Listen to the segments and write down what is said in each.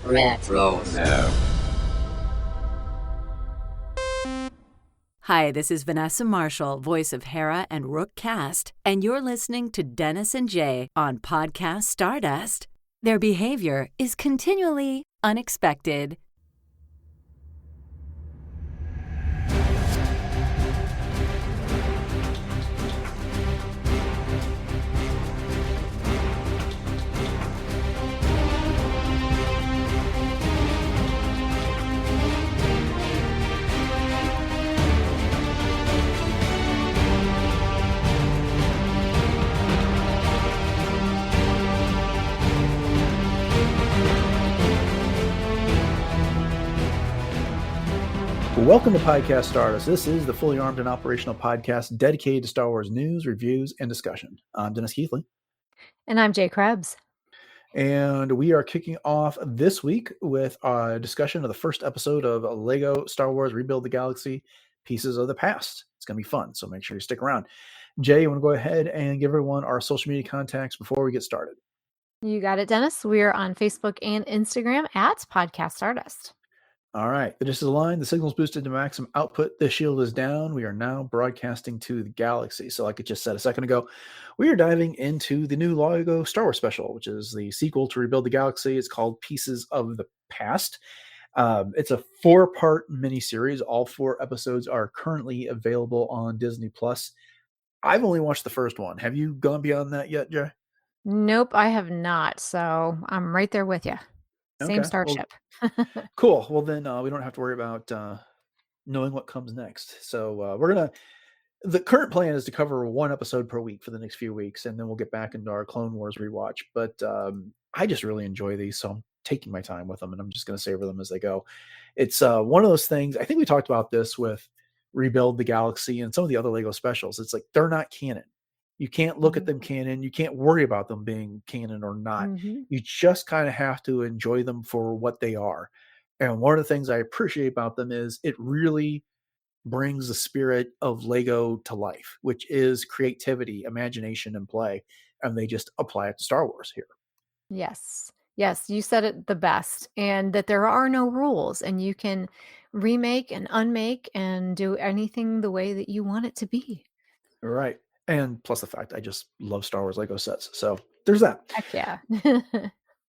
Retro. Hi, this is Vanessa Marshall, voice of Hera and Rook Cast, and you're listening to Dennis and Jay on Podcast Stardust. Their behavior is continually unexpected. Welcome to Podcast Stardust. This is the fully armed and operational podcast dedicated to Star Wars news, reviews, and discussion. I'm Dennis Keithley. And I'm Jay Krebs. And we are kicking off this week with a discussion of the first episode of Lego Star Wars Rebuild the Galaxy, Pieces of the Past. It's going to be fun, so make sure you stick around. Jay, you want to go ahead and give everyone our social media contacts before we get started? You got it, Dennis. We are on Facebook and Instagram at Podcast Stardust. All right. The distance is aligned. The signal's boosted to maximum output. The shield is down. We are now broadcasting to the galaxy. So like I just said a second ago, we are diving into the new Lego Star Wars special, which is the sequel to Rebuild the Galaxy. It's called Pieces of the Past. It's a 4-part miniseries. All 4 episodes are currently available on Disney+. I've only watched the first one. Have you gone beyond that yet, Jay? Nope, I have not. So I'm right there with you. Same starship. Well, cool. Well, then we don't have to worry about knowing what comes next. So the current plan is to cover 1 episode per week for the next few weeks, and then we'll get back into our Clone Wars rewatch. But I just really enjoy these, so I'm taking my time with them, and I'm just going to savor them as they go. It's one of those things. I think we talked about this with Rebuild the Galaxy and some of the other Lego specials. It's like they're not canon. You can't look at them canon. You can't worry about them being canon or not. You just kind of have to enjoy them for what they are. And one of the things I appreciate about them is it really brings the spirit of Lego to life, which is creativity, imagination, and play. And they just apply it to Star Wars here. Yes. Yes, you said it the best. And that there are no rules, and you can remake and unmake and do anything the way that you want it to be. Right. And plus the fact I just love Star Wars Lego sets. So there's that. Heck yeah.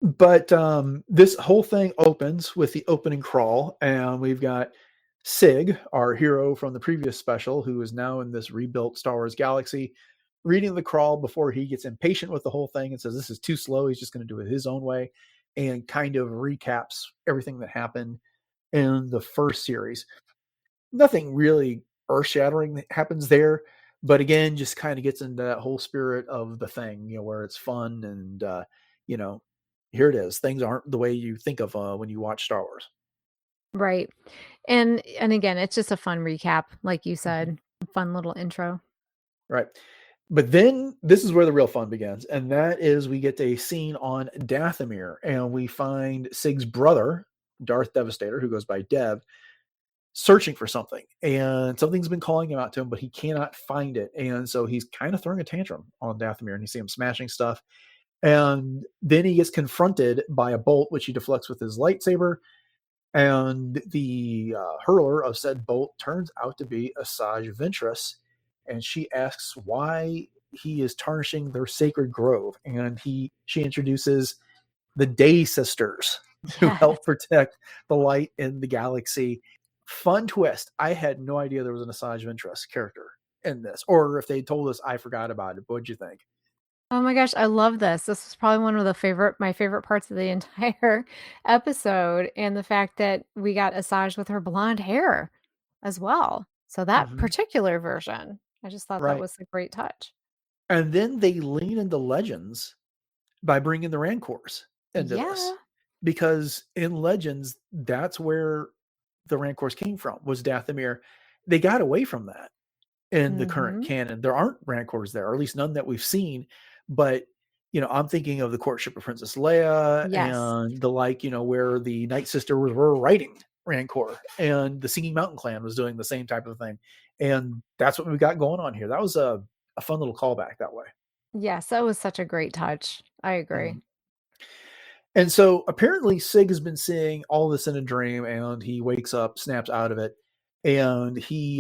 But this whole thing opens with the opening crawl, and we've got Sig, our hero from the previous special, who is now in this rebuilt Star Wars galaxy, reading the crawl before he gets impatient with the whole thing and says this is too slow. He's just going to do it his own way, and kind of recaps everything that happened in the first series. Nothing really earth-shattering that happens there. But again, just kind of gets into that whole spirit of the thing, where it's fun and, here it is. Things aren't the way you think of when you watch Star Wars. Right. And again, it's just a fun recap, like you said, fun little intro. Right. But then this is where the real fun begins. And that is we get a scene on Dathomir, and we find Sig's brother, Darth Devastator, who goes by Dev, searching for something, and something's been calling him out to him, but he cannot find it. And so he's kind of throwing a tantrum on Dathomir, and you see him smashing stuff. And then he gets confronted by a bolt, which he deflects with his lightsaber. And the hurler of said bolt turns out to be Asajj Ventress. And she asks why he is tarnishing their sacred grove. And she introduces the Day Sisters, who help protect the light in the galaxy. Fun twist. I had no idea there was an Asajj Ventress character in this, or if they told us, I forgot about it. What'd you think? Oh my gosh, I love this. This was probably one of my favorite parts of the entire episode, and the fact that we got Asajj with her blonde hair as well. So that particular version, I just thought that was a great touch. And then they lean into Legends by bringing the Rancors into this, because in Legends, that's where the Rancors came from, was Dathomir. They got away from that in the current canon. There aren't Rancors there, or at least none that we've seen. But, I'm thinking of the courtship of Princess Leia and the like, where the Night Sisters were riding Rancor, and the Singing Mountain Clan was doing the same type of thing. And that's what we got going on here. That was a fun little callback that way. Yes, that was such a great touch. I agree. And so apparently Sig has been seeing all this in a dream, and he wakes up, snaps out of it, and we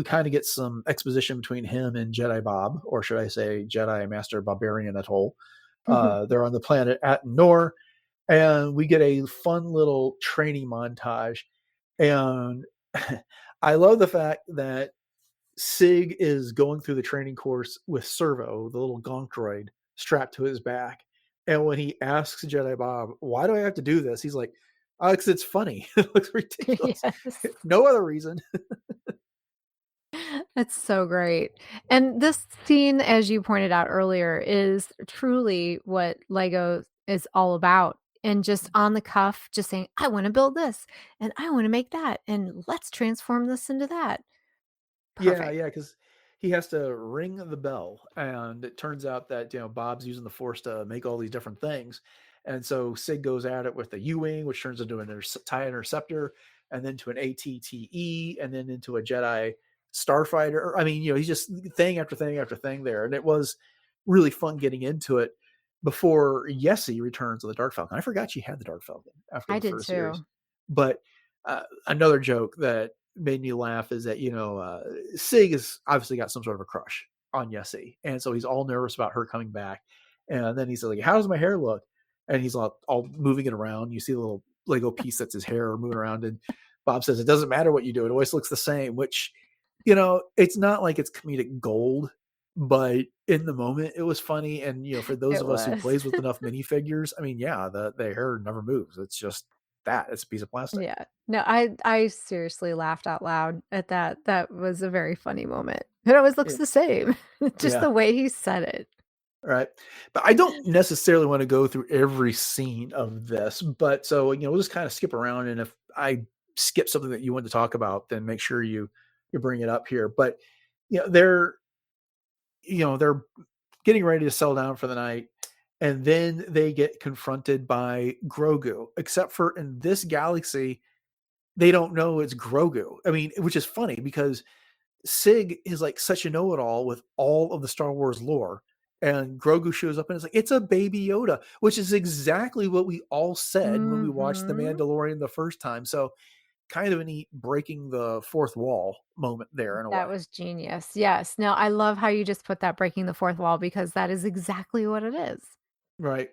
kind of get some exposition between him and Jedi Bob, or should I say Jedi Master Barbarian Atoll. They're on the planet at Nor, and we get a fun little training montage. And I love the fact that Sig is going through the training course with Servo, the little gonk droid, strapped to his back. And when he asks Jedi Bob, "Why do I have to do this?" He's like, "Oh, because it's funny." It looks ridiculous. Yes. No other reason. That's so great. And this scene, as you pointed out earlier, is truly what Lego is all about. And just on the cuff, just saying, I want to build this and I want to make that. And let's transform this into that. Yeah, Perfect. yeah, because he has to ring the bell, and it turns out that Bob's using the Force to make all these different things, and so Sig goes at it with the U-wing, which turns into an TIE interceptor, and then to an ATTE, and then into a Jedi starfighter. I mean, he's just thing after thing after thing there, and it was really fun getting into it before Yessie returns with the Dark Falcon. I forgot she had the Dark Falcon after I the did first series, too. but another joke that made me laugh is that Sig has obviously got some sort of a crush on Yessie, and so he's all nervous about her coming back. And then he's like, "How does my hair look?" And he's all moving it around. You see the little Lego piece that's his hair moving around, and Bob says, "It doesn't matter what you do; it always looks the same." Which, it's not like it's comedic gold, but in the moment, it was funny. And for those It of us who was. plays with enough minifigures, I mean, yeah, the hair never moves. It's just that it's a piece of plastic. Yeah. No, I seriously laughed out loud at that. That was a very funny moment. It always looks Yeah. the same. Just Yeah. the way he said it. Right. But I don't necessarily want to go through every scene of this, but so, we'll just kind of skip around. And if I skip something that you want to talk about, then make sure you bring it up here. But, they're, they're getting ready to settle down for the night. And then they get confronted by Grogu, except for in this galaxy, they don't know it's Grogu. I mean, which is funny because Sig is like such a know-it-all with all of the Star Wars lore. And Grogu shows up and it's like, it's a baby Yoda, which is exactly what we all said when we watched The Mhm. Mandalorian the first time. So kind of a neat breaking the fourth wall moment there in a way. That was genius. Yes. No, I love how you just put that breaking the fourth wall because that is exactly what it is. Right.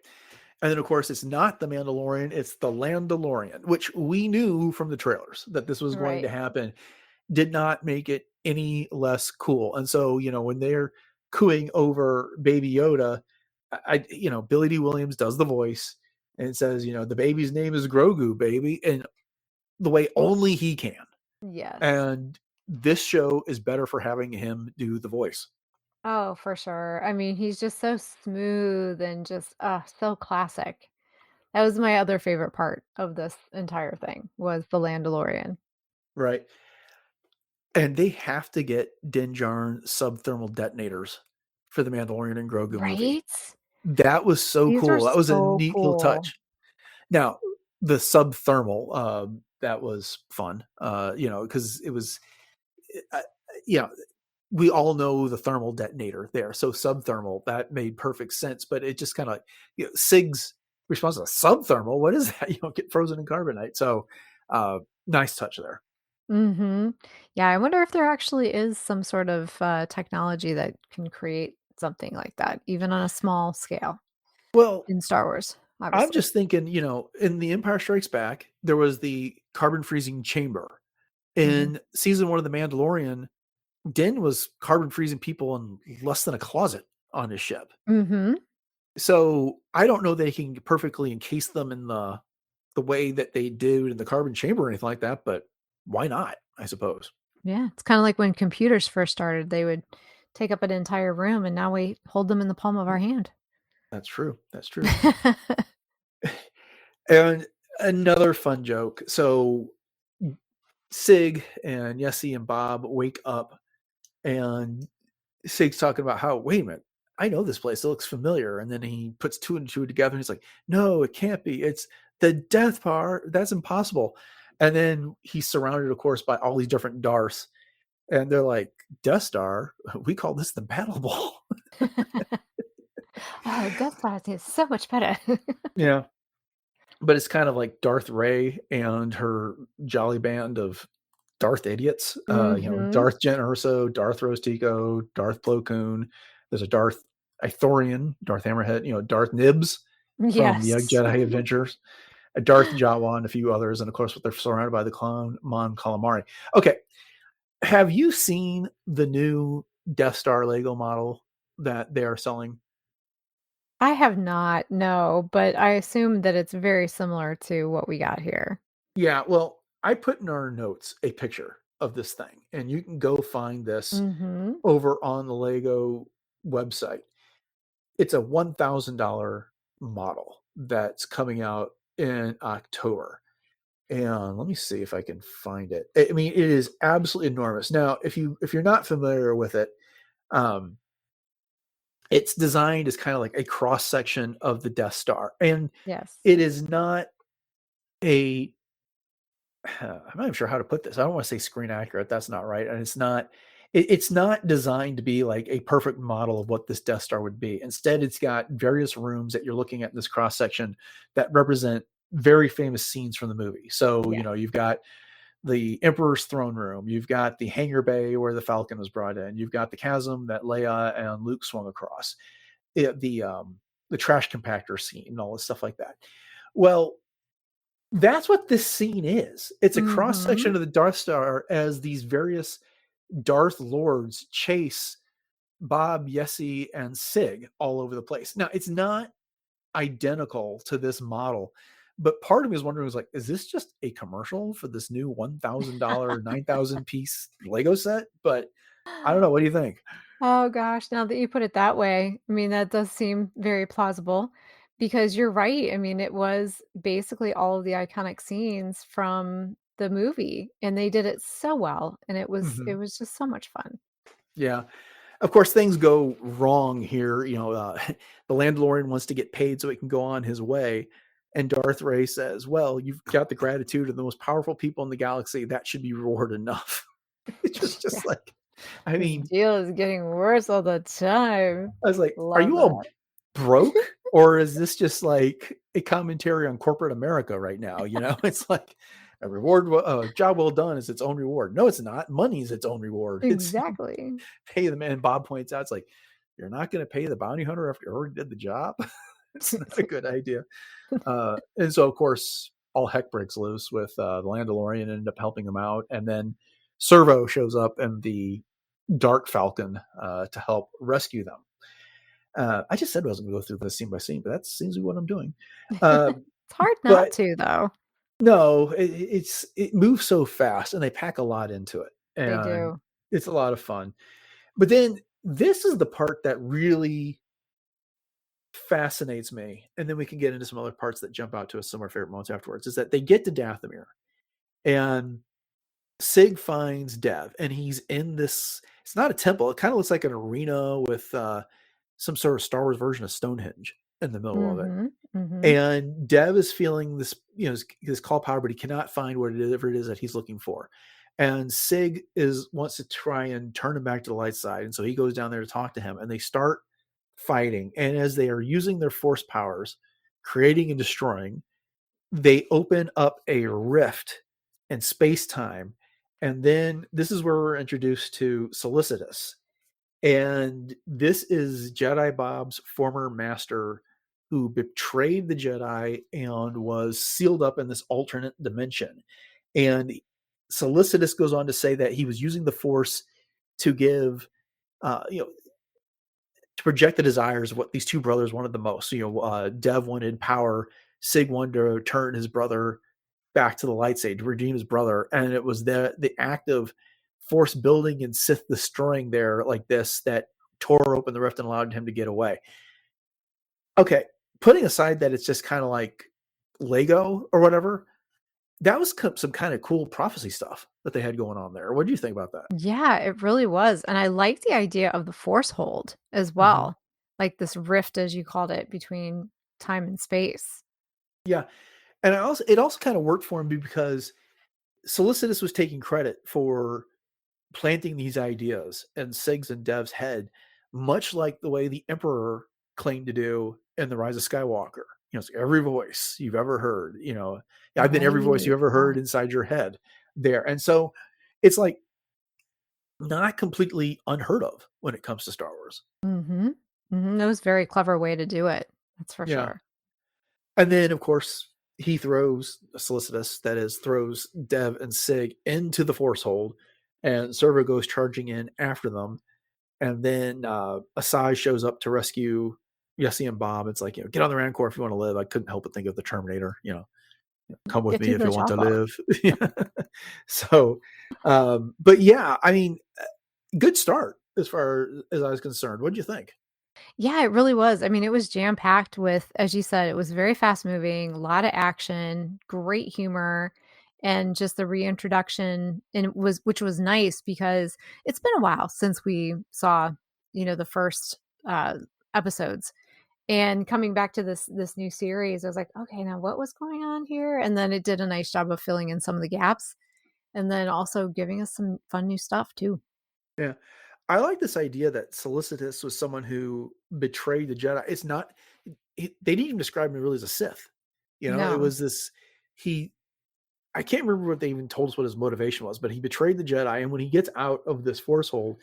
And then of course it's not the Mandalorian, it's the Landlorian, which we knew from the trailers that this was going to Right. happen. Did not make it any less cool. And so, when they're cooing over Baby Yoda, Billy D. Williams does the voice and says, the baby's name is Grogu, baby, and the way only he can. Yes. And this show is better for having him do the voice. Oh, for sure. I mean, he's just so smooth and just so classic. That was my other favorite part of this entire thing was the Landlorian. Right. And they have to get Din Djarin subthermal detonators for the Mandalorian and Grogu movie. Right? That was so These are cool. That was a so neat little cool. touch. Now, the subthermal, that was fun, because it was, uh, you know, we all know the thermal detonator there. So subthermal, that made perfect sense. But it just kind of, Sig's response to subthermal. What is that? Get frozen in carbonite. So nice touch there. Mhm. Yeah, I wonder if there actually is some sort of, technology that can create something like that, even on a small scale Well, in Star Wars, I'm obviously. just thinking, in The Empire Strikes Back, there was the carbon freezing chamber. Mhm. In season one of The Mandalorian, Din was carbon freezing people in less than a closet on his ship. Mhm. So I don't know they can perfectly encase them in the way that they do in the carbon chamber or anything like that, but why not? I suppose. Yeah, it's kinda like when computers first started, they would take up an entire room, and now we hold them in the palm of our hand. That's true. That's true. And another fun joke. So Sig and Yessie and Bob wake up, and Sig's talking about how, wait a minute, I know this place. It looks familiar. And then he puts two and two together and he's like, no, it can't be. It's the Death Bar. That's impossible. And then he's surrounded, of course, by all these different Darths. And they're like, Death Star? We call this the Battle Ball. Oh, Death Star is so much better. Yeah. but it's kind of like Darth Ray and her jolly band of Darth idiots. Mhm. Darth Jen Urso, Darth Rose Tico, Darth Plo Koon. There's a Darth Ithorian, Darth Hammerhead, Darth Nibs from the Young Yes. Jedi Adventures, Darth Jawa, and a few others, and of course, they're surrounded by the clone Mon Calamari. Okay, have you seen the new Death Star Lego model that they are selling? I have not, no, but I assume that it's very similar to what we got here. Yeah, well, I put in our notes a picture of this thing, and you can go find this Mhm. over on the Lego website. It's a $1,000 model that's coming out in October. And let me see if I can find it. I mean, it is absolutely enormous. Now, if you're not familiar with it, um, it's designed as kind of like a cross section of the Death Star, and Yes. it is not a I'm not even sure how to put this. I don't want to say screen accurate. That's not right. And it's not designed to be like a perfect model of what this Death Star would be. Instead, it's got various rooms that you're looking at in this cross section that represent very famous scenes from the movie. So, Yes. you've got the Emperor's throne room, you've got the hangar bay where the Falcon was brought in, you've got the chasm that Leia and Luke swung across, the trash compactor scene and all this stuff like that. Well, that's what this scene is. It's a cross Mhm. section of the Darth Star as these various Darth Lords chase Bob, Yessi, and Sig all over the place. Now, it's not identical to this model, but part of me is wondering, was like, is this just a commercial for this new $1,000, 9,000 piece Lego set? But I don't know. What do you think? Oh gosh, now that you put it that way, I mean, that does seem very plausible because you're right. I mean, it was basically all of the iconic scenes from the movie and they did it so well and it Mhm. was just so much fun. Yeah. Of course, things go wrong here. The Landlorian wants to get paid so he can go on his way. And Darth Ray says, well, you've got the gratitude of the most powerful people in the galaxy. That should be reward enough. It's Yeah. just like, I This mean, deal is getting worse all the time. I was like, are Love you that. all broke? Or is this just like a commentary on corporate America right now? It's like a reward, a job well done is its own reward. No, it's not. Money is its own reward. It's Exactly. pay the man. Bob points out, it's like, you're not going to pay the bounty hunter after you already did the job. It's not a good idea. And so, of course, all heck breaks loose with the Landlorian ended up helping him out. And then Servo shows up in the Dark Falcon to help rescue them. I just said I wasn't going to go through this scene by scene, but that seems to be what I'm doing. Uh, It's hard not but to though. no, it moves so fast and they pack a lot into it. They And do. it's a lot of fun. But then this is the part that really fascinates me. And then we can get into some other parts that jump out to us, some of our favorite moments afterwards, is that they get to Dathomir and Sig finds Dev and he's in this, it's not a temple. It kind of looks like an arena with some sort of Star Wars version of Stonehenge in the middle of it. Mhm. Mhm. And Dev is feeling this, his call power, but he cannot find whatever it is that he's looking for. And Sig wants to try and turn him back to the light side. And so he goes down there to talk to him and they start fighting. And as they are using their force powers, creating and destroying, they open up a rift in space time. And then this is where we're introduced to Solicitus. And this is Jedi Bob's former master who betrayed the Jedi and was sealed up in this alternate dimension. And Solicitus goes on to say that he was using the Force to give, to project the desires of what these two brothers wanted the most. Dev wanted power, Sig wanted to turn his brother back to the light side, to redeem his brother, and it was the act of Force building and Sith destroying there like this that tore open the rift and allowed him to get away. Okay, putting aside that it's just kind of like Lego or whatever, that was some kind of cool prophecy stuff that they had going on there. What do you think about that? Yeah, it really was, and I like the idea of the force hold as Mhm. well, like this rift, as you called it, between time and space. Yeah, and it also kind of worked for him because Solicitus was taking credit for planting these ideas in Sig's and Dev's head, much like the way the Emperor claimed to do in The Rise of Skywalker. it's every voice you've ever heard, I've been every voice Right. you ever Yeah. heard inside your head there. And so it's like not completely unheard of when it comes to Star Wars. Mhm. Mhm, that was a very clever way to do it. That's for Yeah. sure. And then, of course, he throws Solicitus, that is, throws Dev and Sig into the Force hold, and Servo goes charging in after them. And then Asajj shows up to rescue Yessi and Bob. It's like, get on the Rancor if you want to live. I couldn't help but think of the Terminator, come with Get me to if the you want to chopper. live. So, but yeah, I mean, good start as far as I was concerned. What do you think? Yeah, it really was. I mean, it was jam-packed with, as you said, it was very fast-moving, a lot of action, great humor, and just the reintroduction, and it was which was nice because it's been a while since we saw, the first, episodes, and coming back to this new series, I was like, "Okay, now what was going on here?" And then it did a nice job of filling in some of the gaps, and then also giving us some fun new stuff too. Yeah. I like this idea that Solicitus was someone who betrayed the Jedi. It's not, they didn't even describe him really as a Sith. It No. was this, he, I can't remember what they even told us what his motivation was, but he betrayed the Jedi. And when he gets out of this Force hold,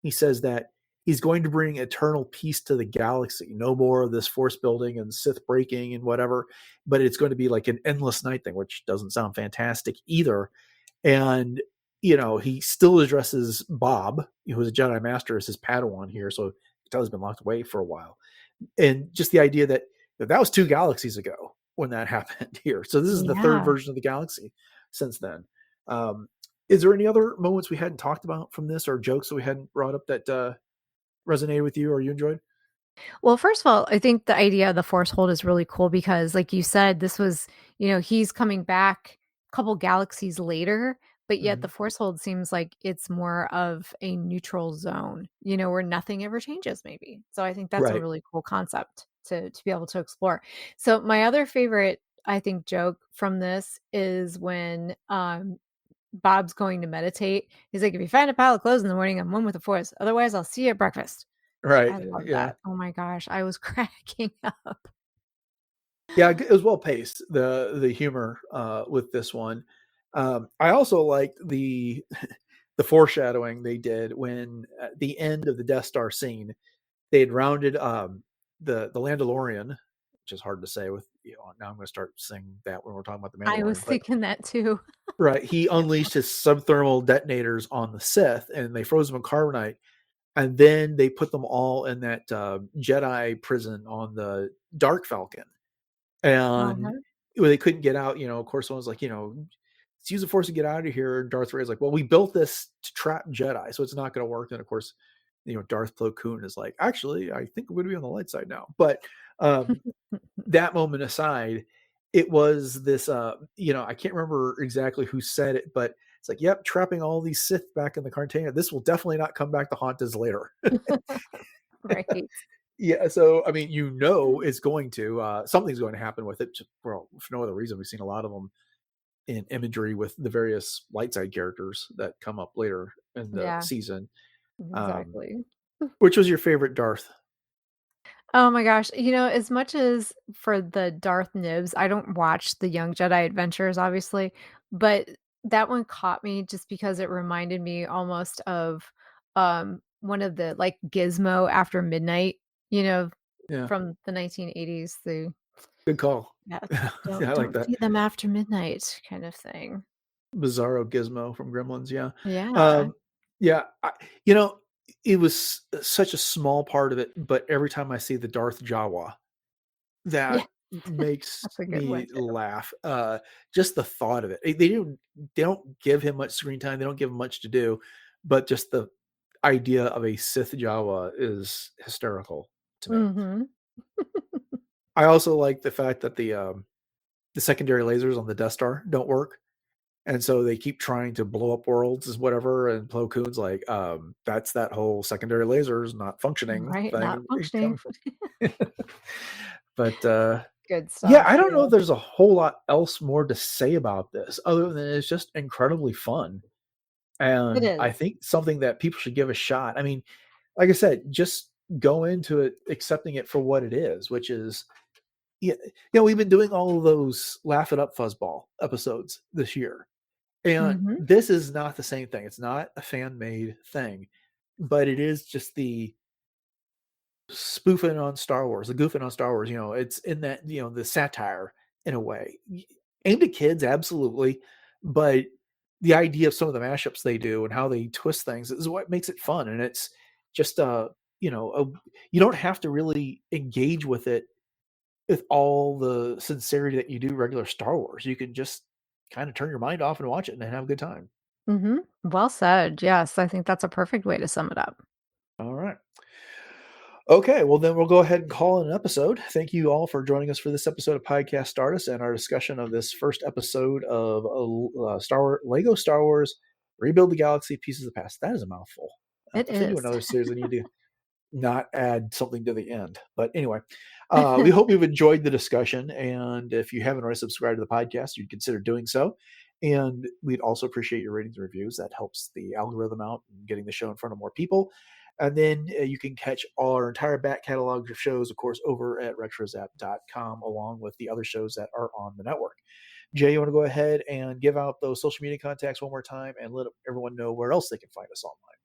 he says that he's going to bring eternal peace to the galaxy. No more of this Force building and Sith breaking and whatever, but it's going to be like an endless night thing, which doesn't sound fantastic either. And he still addresses Bob, who's a Jedi Master, as his Padawan here. So he's been locked away for a while. And just the idea that was 2 galaxies ago when that happened here. So this is the third Yeah. version of the galaxy since then. Um, is there any other moments we hadn't talked about from this, or jokes that we hadn't brought up that resonated with you or you enjoyed? Well, first of all, I think the idea of the force hold is really cool because, like you said, this was, he's coming back a couple galaxies later, but yet the Mhm. force hold seems like it's more of a neutral zone, where nothing ever changes, maybe. So I think that's a Right. really cool concept to be able to explore. So my other favorite, I think, joke from this is when Bob's going to meditate. He's like, if you find a pile of clothes in the morning, I'm one with the force. Otherwise, I'll see you at breakfast. Right. I love Yeah. that. Oh my gosh, I was cracking up. Yeah, it was well paced, the humor with this one. I also liked the the foreshadowing they did when at the end of the Death Star scene, they had rounded the Landlorian, which is hard to say with now I'm going to start saying that when we're talking about the I was Mandalorian, but thinking that too. right, he unleashed his subthermal detonators on the Sith, and they froze them in carbonite, and then they put them all in that Jedi prison on the Dark Falcon. And Uh-huh. when they couldn't get out, of course, someone was like, let's use the Force to get out of here. And Darth Vader's like, well, we built this to trap Jedi, so it's not going to work. And of course, Darth Plo Koon is like, actually, I think we're going to be on the light side now. But um, that moment aside, it was this, I can't remember exactly who said it, but it's like, yep, trapping all these Sith back in the container. This will definitely not come back to haunt us later. Right. Yeah, so I mean, it's going to something's going to happen with it. Well, for no other reason, we've seen a lot of them in imagery with the various light side characters that come up later in the Yeah, season. Um, exactly. which was your favorite Darth? Oh my gosh, as much as for the Darth Nibs, I don't watch the Young Jedi Adventures, obviously, but that one caught me just because it reminded me almost of, one of the, like, Gizmo After Midnight, you know, Yeah, from the 1980s, the good call. yeah, Yeah, I like don't that. feed them after midnight kind of thing. Bizarro Gizmo from Gremlins. Yeah, Yeah. um, yeah. You know, it was such a small part of it, but every time I see the Darth Jawa, Yeah, that makes that's a good one me too. laugh. Just the thought of it. They don't give him much screen time. They don't give him much to do, but just the idea of a Sith Jawa is hysterical to me. Mhm. I also like the fact that the secondary lasers on the Death Star don't work. And so they keep trying to blow up worlds as whatever. And Plo Koon's like, that's that whole secondary lasers not functioning Right, not thing functioning. coming from. But Good yeah, stuff, I don't know yeah. if there's a whole lot else more to say about this other than it's just incredibly fun. It And I is. think something that people should give a shot. I mean, like I said, just go into it accepting it for what it is, which is Yeah, we've been doing all of those Laugh It Up Fuzzball episodes this year. And Mhm. this is not the same thing. It's not a fan-made thing, but it is just the spoofing on Star Wars, the goofing on Star Wars. It's in that, the satire in a way. Aimed at kids, absolutely. But the idea of some of the mashups they do and how they twist things is what makes it fun. And it's just, you don't have to really engage with it with all the sincerity that you do regular Star Wars. You can just kind of turn your mind off and watch it and have a good time. Mhm. Well said. Yes, I think that's a perfect way to sum it up. All right. Okay, well then we'll go ahead and call it an episode. Thank you all for joining us for this episode of Podcast Stardust and our discussion of this first episode of Lego Star Wars Rebuild the Galaxy Pieces of the Past. That is a mouthful. It If they do is. another series, I need to not add something to the end. But anyway, we hope you've enjoyed the discussion. And if you haven't already subscribed to the podcast, you'd consider doing so. And we'd also appreciate your ratings and reviews. That helps the algorithm out and getting the show in front of more people. And then you can catch our entire back catalog of shows, of course, over at retrozap.com, along with the other shows that are on the network. Jay, you want to go ahead and give out those social media contacts one more time and let everyone know where else they can find us online?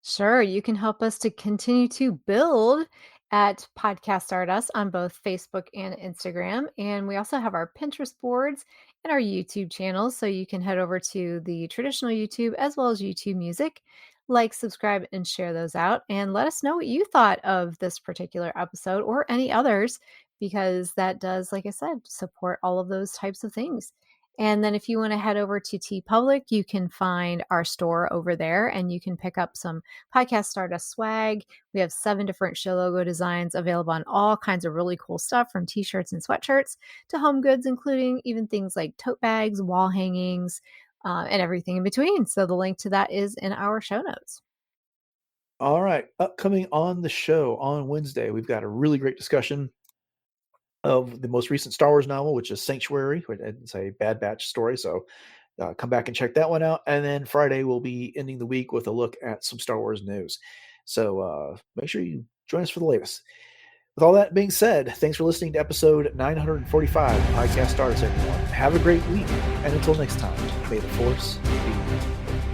Sure, you can help us to continue to build at Podcast Stardust on both Facebook and Instagram. And we also have our Pinterest boards and our YouTube channels. So you can head over to the traditional YouTube as well as YouTube Music. Like, subscribe, and share those out. And let us know what you thought of this particular episode or any others, because that does, like I said, support all of those types of things. And then if you want to head over to TeePublic, you can find our store over there and you can pick up some Podcast Stardust swag. We have 7 different show logo designs available on all kinds of really cool stuff, from t-shirts and sweatshirts to home goods, including even things like tote bags, wall hangings, and everything in between. So the link to that is in our show notes. All right. Upcoming on the show on Wednesday, we've got a really great discussion of the most recent Star Wars novel, which is Sanctuary. It's a Bad Batch story, so come back and check that one out. And then Friday, we'll be ending the week with a look at some Star Wars news. So make sure you join us for the latest. With all that being said, thanks for listening to episode 945 of Podcast Stardust, everyone. Have a great week, and until next time, may the Force be with you.